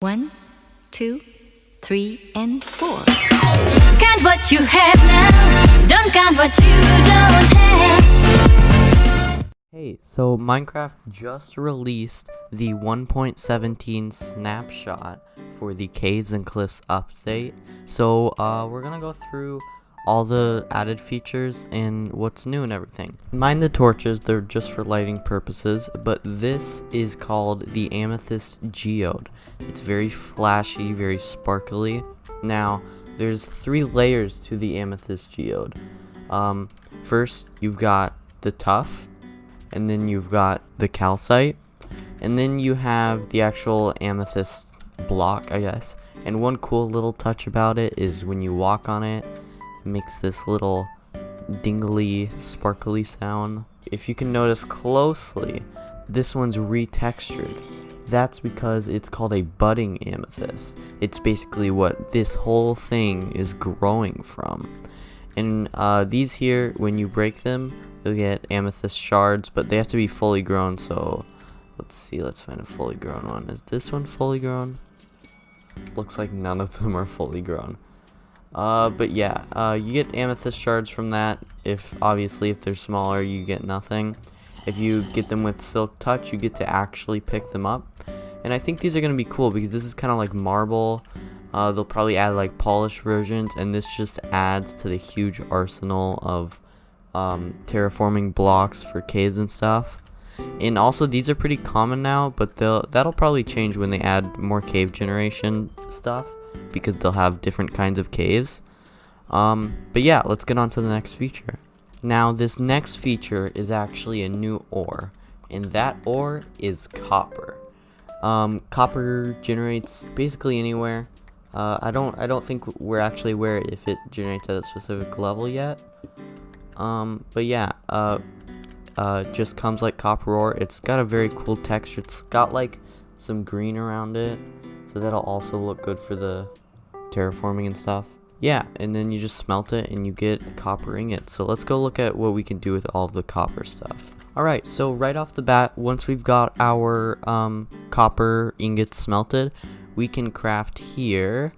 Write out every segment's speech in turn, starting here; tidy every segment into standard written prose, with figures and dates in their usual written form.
1, 2, 3, and 4. Count what you have now, don't count what you don't have. Hey, so Minecraft just released the 1.17 snapshot for the Caves and Cliffs update. So we're gonna go through all the added features and what's new and everything. Mind the torches, they're just for lighting purposes, but this is called the Amethyst Geode. It's very flashy, very sparkly. Now, there's 3 layers to the Amethyst Geode. First, you've got the tuff, and then you've got the calcite, and then you have the actual amethyst block, I guess. And one cool little touch about it is when you walk on it, it makes this little dingly, sparkly sound. If you can notice closely, this one's retextured. That's because it's called a budding amethyst. It's basically what this whole thing is growing from. And these here, when you break them, you'll get amethyst shards, but they have to be fully grown. So let's see, let's find a fully grown one. Is this one fully grown? Looks like none of them are fully grown. But yeah, you get amethyst shards from that. Obviously if they're smaller, you get nothing. If you get them with silk touch, you get to actually pick them up. And I think these are going to be cool because this is kind of like marble. They'll probably add like polished versions, and this just adds to the huge arsenal of terraforming blocks for caves and stuff. And also these are pretty common now, but that'll probably change when they add more cave generation stuff, because they'll have different kinds of caves. But yeah, let's get on to the next feature. Now this next feature is actually a new ore, and that ore is copper. Copper generates basically anywhere. I don't think we're actually aware if it generates at a specific level yet. But yeah, it just comes like copper ore. It's got a very cool texture. It's got like some green around it, so that'll also look good for the terraforming and stuff. Yeah, and then you just smelt it and you get copper ingots. So let's go look at what we can do with all of the copper stuff. Alright, so right off the bat, once we've got our copper ingots smelted, we can craft here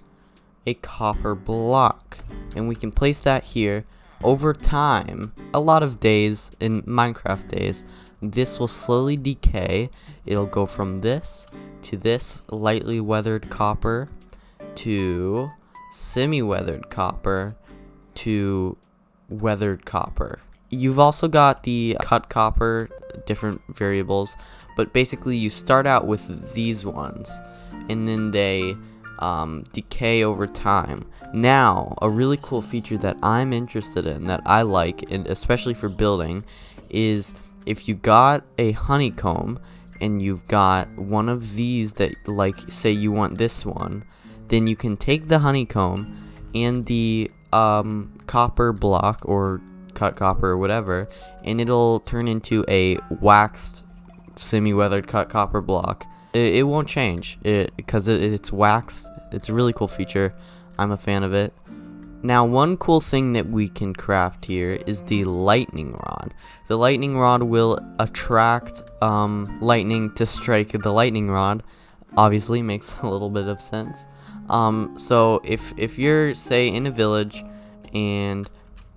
a copper block. And we can place that here. Over time, a lot of days, in Minecraft days, this will slowly decay. It'll go from this to this lightly weathered copper to semi-weathered copper to weathered copper. You've also got the cut copper, different variables, but basically you start out with these ones and then they decay over time. Now, a really cool feature that I'm interested in, that I like, and especially for building, is if you got a honeycomb and you've got one of these that, like, say you want this one, then you can take the honeycomb and the copper block or cut copper or whatever, and it'll turn into a waxed semi-weathered cut copper block. It won't change because it's waxed. It's a really cool feature. I'm a fan of it. Now, one cool thing that we can craft here is the lightning rod. The lightning rod will attract lightning to strike the lightning rod. Obviously, makes a little bit of sense. So if you're, say, in a village and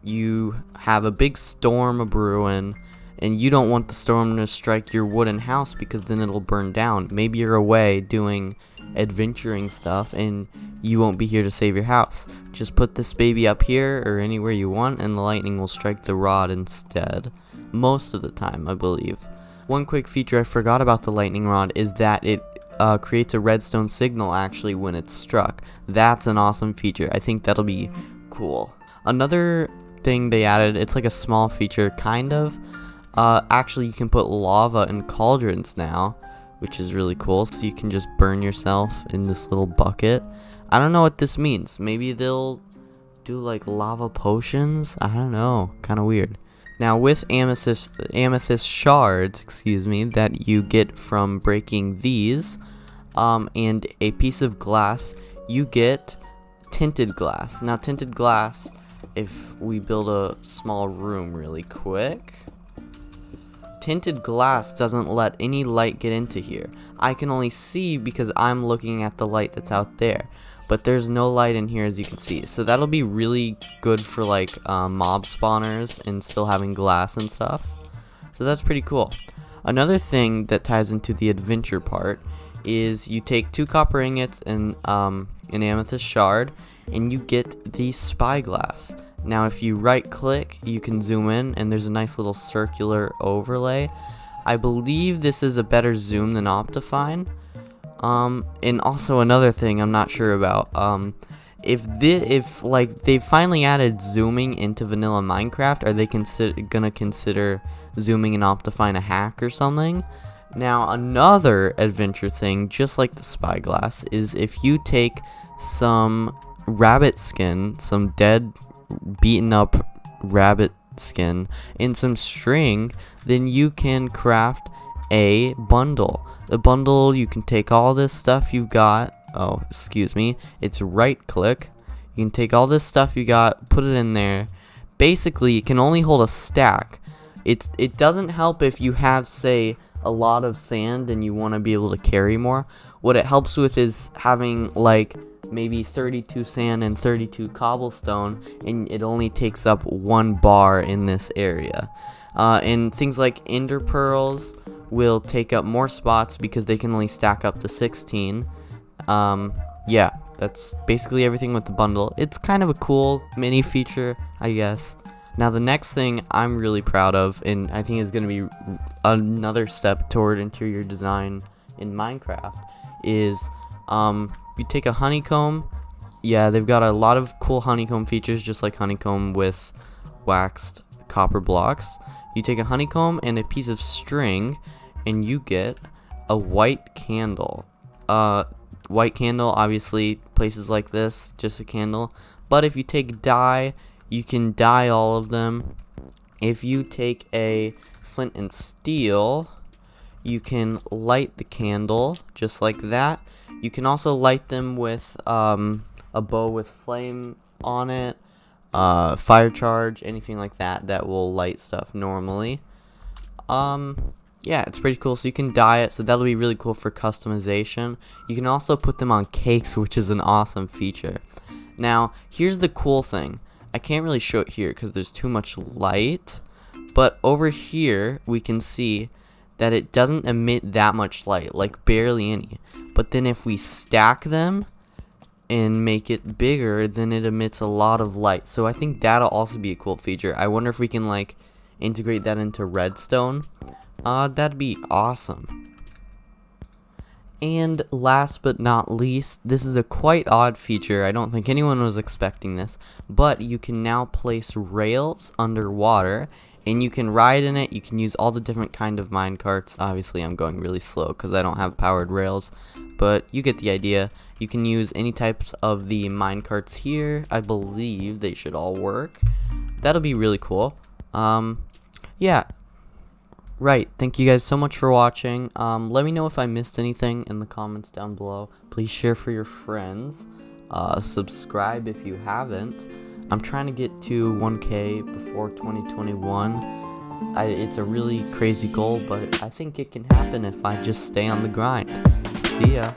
you have a big storm brewing and you don't want the storm to strike your wooden house because then it'll burn down. Maybe you're away doing adventuring stuff and you won't be here to save your house. Just put this baby up here or anywhere you want and the lightning will strike the rod instead. Most of the time, I believe. One quick feature I forgot about the lightning rod is that it creates a redstone signal actually when it's struck. That's an awesome feature. I think that'll be cool. Another thing they added, it's like a small feature, kind of. Actually, you can put lava in cauldrons now, which is really cool. So you can just burn yourself in this little bucket. I don't know what this means. Maybe they'll do like lava potions? I don't know. Kind of weird. Now with amethyst shards, that you get from breaking these, and a piece of glass, you get tinted glass. Now tinted glass, if we build a small room really quick, tinted glass doesn't let any light get into here. I can only see because I'm looking at the light that's out there, but there's no light in here, as you can see. So that'll be really good for like mob spawners and still having glass and stuff. So that's pretty cool. Another thing that ties into the adventure part is you take 2 copper ingots and an amethyst shard, and you get the spyglass. Now if you right click, you can zoom in, and there's a nice little circular overlay. I believe this is a better zoom than Optifine. And also another thing I'm not sure about, if like they finally added zooming into vanilla Minecraft, are they gonna consider zooming in Optifine a hack or something? Now another adventure thing, just like the spyglass, is if you take some rabbit skin, some dead beaten up rabbit skin, and some string, then you can craft a bundle. The bundle, you can take all this stuff you've got. Oh, excuse me, it's right click. You can take all this stuff you got, put it in there. Basically, it can only hold a stack. It doesn't help if you have, say, a lot of sand and you want to be able to carry more. What it helps with is having like maybe 32 sand and 32 cobblestone, and it only takes up 1 bar in this area. And things like ender pearls will take up more spots because they can only stack up to 16. Yeah, that's basically everything with the bundle. It's kind of a cool mini feature, I guess. Now the next thing I'm really proud of, and I think is going to be another step toward interior design in Minecraft, is you take a honeycomb. Yeah, they've got a lot of cool honeycomb features, just like honeycomb with waxed copper blocks. You take a honeycomb and a piece of string, and you get a white candle. White candle, obviously, places like this, just a candle. But if you take dye, you can dye all of them. If you take a flint and steel, you can light the candle just like that. You can also light them with a bow with flame on it, fire charge, anything like that that will light stuff normally. Yeah, it's pretty cool. So you can dye it, so that'll be really cool for customization. You can also put them on cakes, which is an awesome feature. Now, here's the cool thing. I can't really show it here because there's too much light, but over here we can see that it doesn't emit that much light, like barely any. But then if we stack them and make it bigger, then it emits a lot of light. So I think that'll also be a cool feature. I wonder if we can like integrate that into redstone. That'd be awesome. And last but not least, this is a quite odd feature. I don't think anyone was expecting this, but you can now place rails underwater, and you can ride in it. You can use all the different kind of minecarts. Obviously, I'm going really slow because I don't have powered rails, but you get the idea. You can use any types of the minecarts here. I believe they should all work. That'll be really cool. Yeah. Right, thank you guys so much for watching. Let me know if I missed anything in the comments down below. Please share for your friends. Subscribe if you haven't. I'm trying to get to 1K before 2021. It's a really crazy goal, but I think it can happen if I just stay on the grind. See ya.